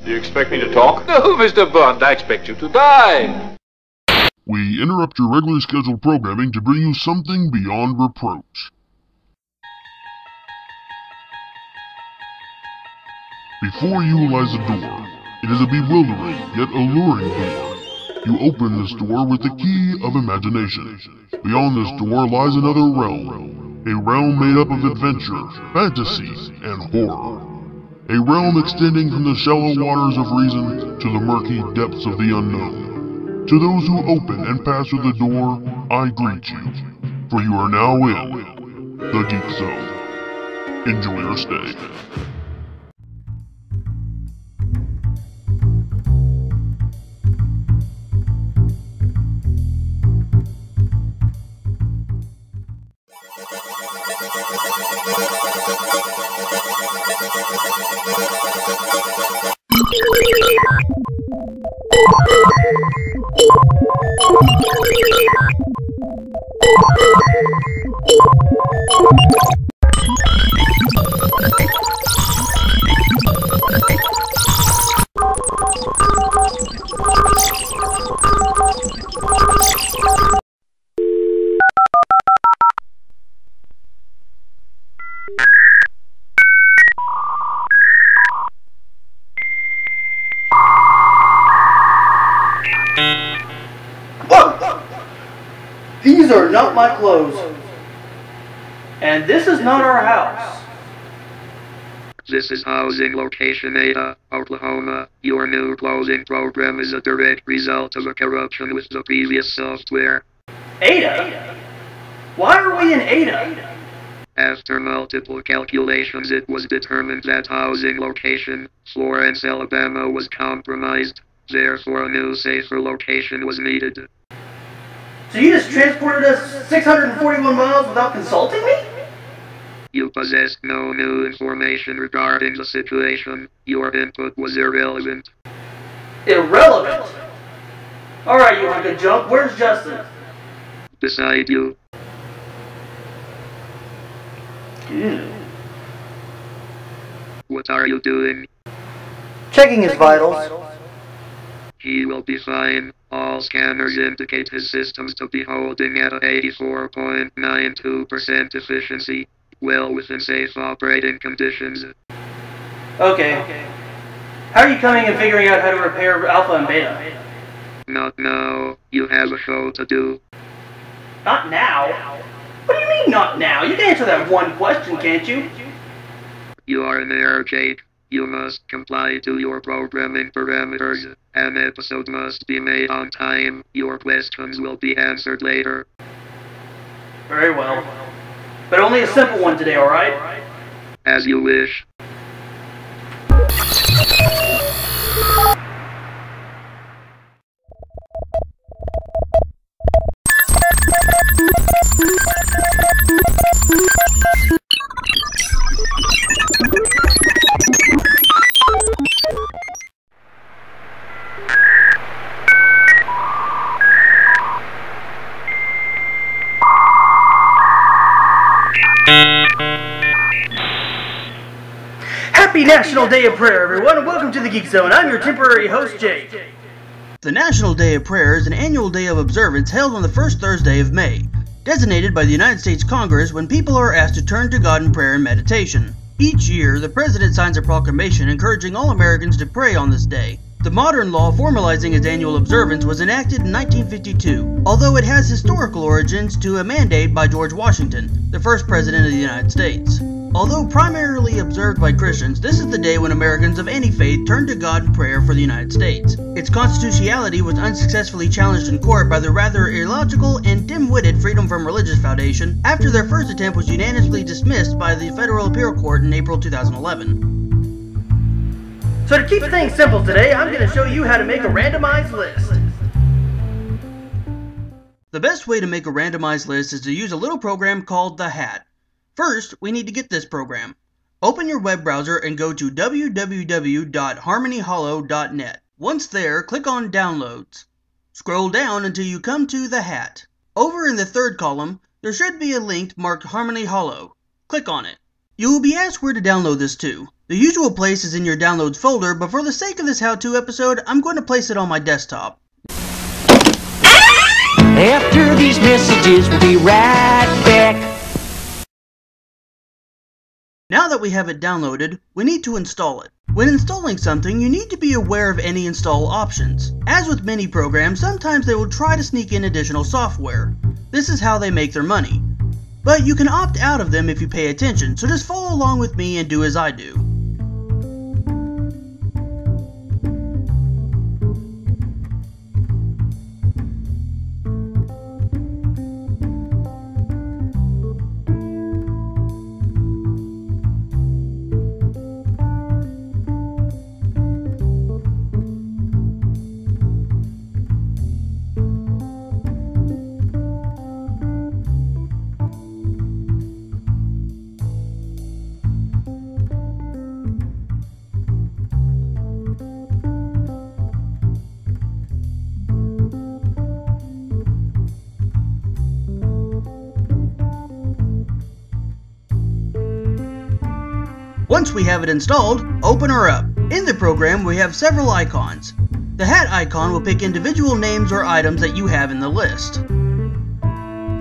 Do you expect me to talk? No, Mr. Bond, I expect you to die. We interrupt your regularly scheduled programming to bring you something beyond reproach. Before you lies a door. It is a bewildering yet alluring door. You open this door with the key of imagination. Beyond this door lies another realm. A realm made up of adventure, fantasy, and horror. A realm extending from the shallow waters of reason to the murky depths of the unknown. To those who open and pass through the door, I greet you. For you are now in the Geek Zone. Enjoy your stay. Whoa! These are not my clothes. And this is not our house. This is housing location Ada, Oklahoma. Your new closing program is a direct result of a corruption with the previous software. Ada? Why are we in Ada? After multiple calculations, it was determined that housing location, Florence, Alabama, was compromised. Therefore, a new, safer location was needed. So you just transported us 641 miles without consulting me? You possessed no new information regarding the situation. Your input was irrelevant. Irrelevant? Alright, you hunk of junk. Where's Justin? Beside you. Ew. What are you doing? Checking his vitals. He will be fine. All scanners indicate his systems to be holding at an 84.92% efficiency, well within safe operating conditions. Okay. How are you coming and figuring out how to repair Alpha and Beta? Not now. You have a show to do. Not now? What do you mean, not now? You can answer that one question, can't you? You are in error, Jake. You must comply to your programming parameters. An episode must be made on time. Your questions will be answered later. Very well. But only a simple one today, alright? As you wish. Happy National Day of Prayer, everyone, and welcome to the Geek Zone. I'm your temporary host, Jake. The National Day of Prayer is an annual day of observance held on the first Thursday of May, designated by the United States Congress when people are asked to turn to God in prayer and meditation. Each year, the President signs a proclamation encouraging all Americans to pray on this day. The modern law formalizing its annual observance was enacted in 1952, although it has historical origins to a mandate by George Washington, the first President of the United States. Although primarily observed by Christians, this is the day when Americans of any faith turn to God in prayer for the United States. Its constitutionality was unsuccessfully challenged in court by the rather illogical and dim-witted Freedom from Religious Foundation after their first attempt was unanimously dismissed by the Federal Appeal Court in April 2011. So to keep things simple today, I'm going to show you how to make a randomized list. The best way to make a randomized list is to use a little program called the Hat. First, we need to get this program. Open your web browser and go to www.harmonyhollow.net. Once there, click on Downloads. Scroll down until you come to the Hat. Over in the third column, there should be a link marked Harmony Hollow. Click on it. You will be asked where to download this to. The usual place is in your downloads folder, but for the sake of this how-to episode, I'm going to place it on my desktop. After these messages, we'll be right back. Now that we have it downloaded, we need to install it. When installing something, you need to be aware of any install options. As with many programs, sometimes they will try to sneak in additional software. This is how they make their money. But you can opt out of them if you pay attention, so just follow along with me and do as I do. Once we have it installed, open her up. In the program, we have several icons. The hat icon will pick individual names or items that you have in the list.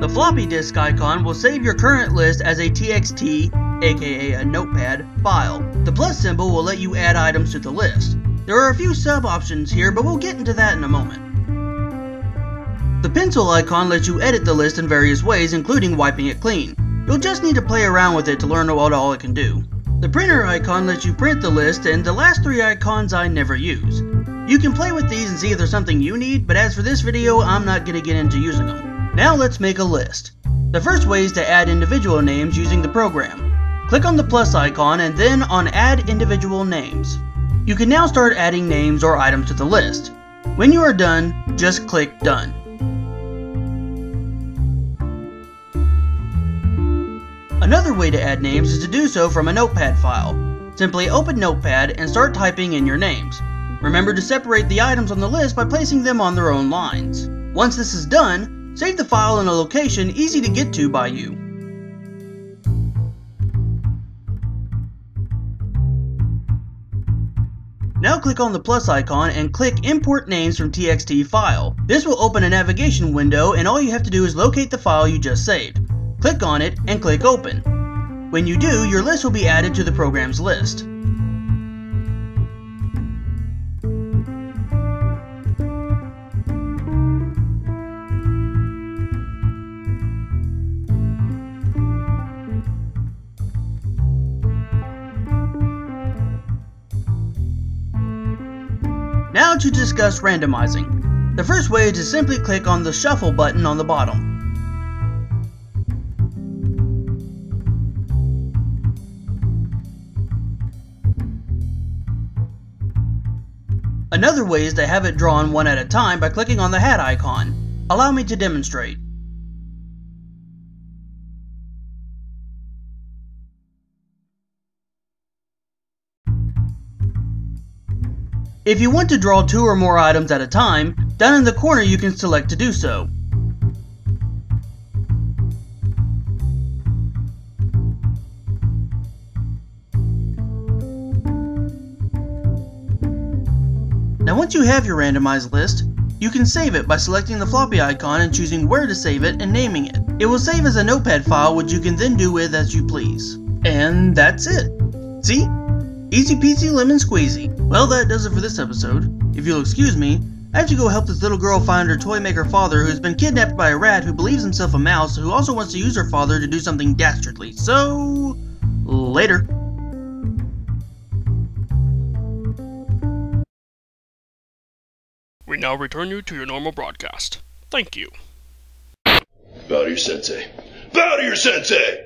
The floppy disk icon will save your current list as a TXT, aka a notepad, file. The plus symbol will let you add items to the list. There are a few sub-options here, but we'll get into that in a moment. The pencil icon lets you edit the list in various ways, including wiping it clean. You'll just need to play around with it to learn what all it can do. The printer icon lets you print the list, and the last three icons I never use. You can play with these and see if there's something you need, but as for this video, I'm not going to get into using them. Now let's make a list. The first way is to add individual names using the program. Click on the plus icon and then on Add Individual Names. You can now start adding names or items to the list. When you are done, just click Done. Another way to add names is to do so from a notepad file. Simply open Notepad and start typing in your names. Remember to separate the items on the list by placing them on their own lines. Once this is done, save the file in a location easy to get to by you. Now click on the plus icon and click Import Names from Txt File. This will open a navigation window, and all you have to do is locate the file you just saved. Click on it and click Open. When you do, your list will be added to the program's list. Now to discuss randomizing. The first way is to simply click on the Shuffle button on the bottom. Another way is to have it drawn one at a time by clicking on the hat icon. Allow me to demonstrate. If you want to draw 2 or more items at a time, down in the corner you can select to do so. Now once you have your randomized list, you can save it by selecting the floppy icon and choosing where to save it and naming it. It will save as a notepad file, which you can then do with as you please. And that's it. See? Easy peasy lemon squeezy. Well, that does it for this episode. If you'll excuse me, I have to go help this little girl find her toy maker father who's been kidnapped by a rat who believes himself a mouse who also wants to use her father to do something dastardly. So, later. We now return you to your normal broadcast. Thank you. Bow to your sensei. Bow to your sensei!